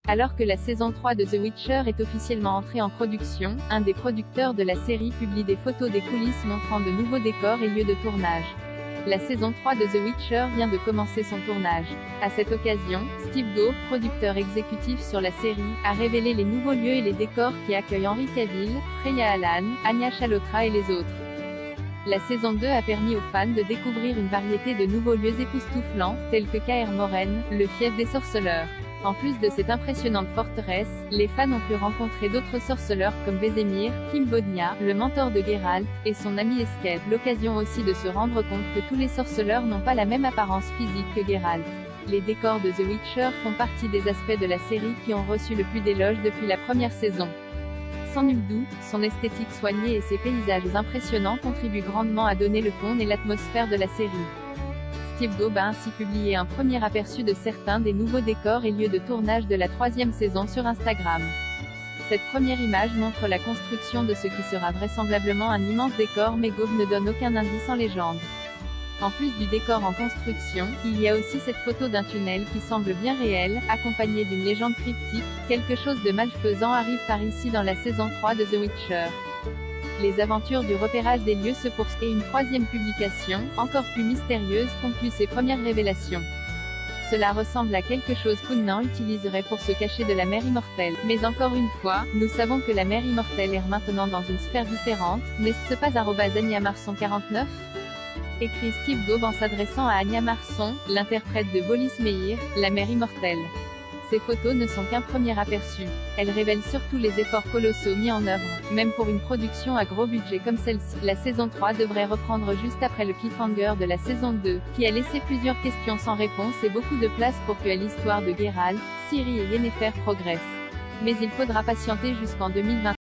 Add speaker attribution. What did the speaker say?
Speaker 1: Alors que la saison 3 de The Witcher est officiellement entrée en production, un des producteurs de la série publie des photos des coulisses montrant de nouveaux décors et lieux de tournage. La saison 3 de The Witcher vient de commencer son tournage. À cette occasion, Steve Gough, producteur exécutif sur la série, a révélé les nouveaux lieux et les décors qui accueillent Henry Cavill, Freya Allan, Anya Chalotra et les autres. La saison 2 a permis aux fans de découvrir une variété de nouveaux lieux époustouflants, tels que Kaer Morhen, le fief des sorceleurs. En plus de cette impressionnante forteresse, les fans ont pu rencontrer d'autres sorceleurs comme Vesemir, Kim Bodnia, le mentor de Geralt, et son ami Escape. L'occasion aussi de se rendre compte que tous les sorceleurs n'ont pas la même apparence physique que Geralt. Les décors de The Witcher font partie des aspects de la série qui ont reçu le plus d'éloges depuis la première saison. Sans nul doute, son esthétique soignée et ses paysages impressionnants contribuent grandement à donner le ton et l'atmosphère de la série. Steve Gough a ainsi publié un premier aperçu de certains des nouveaux décors et lieux de tournage de la 3e saison sur Instagram. Cette première image montre la construction de ce qui sera vraisemblablement un immense décor, mais Gough ne donne aucun indice en légende. En plus du décor en construction, il y a aussi cette photo d'un tunnel qui semble bien réel, accompagnée d'une légende cryptique. Quelque chose de malfaisant arrive par ici dans la saison 3 de The Witcher. Les aventures du repérage des lieux se poursuivent, et une 3e publication, encore plus mystérieuse, conclut ses premières révélations. Cela ressemble à quelque chose qu'Unnan utiliserait pour se cacher de la mer immortelle. Mais encore une fois, nous savons que la mer immortelle erre maintenant dans une sphère différente, n'est-ce pas @AgnaMarson49 écrit Steve Gough en s'adressant à Anya Marson, l'interprète de Bolis Meir, la mer immortelle. Ces photos ne sont qu'un premier aperçu. Elles révèlent surtout les efforts colossaux mis en œuvre, même pour une production à gros budget comme celle-ci. La saison 3 devrait reprendre juste après le cliffhanger de la saison 2, qui a laissé plusieurs questions sans réponse et beaucoup de place pour que l'histoire de Geralt, Ciri et Yennefer progresse. Mais il faudra patienter jusqu'en 2020.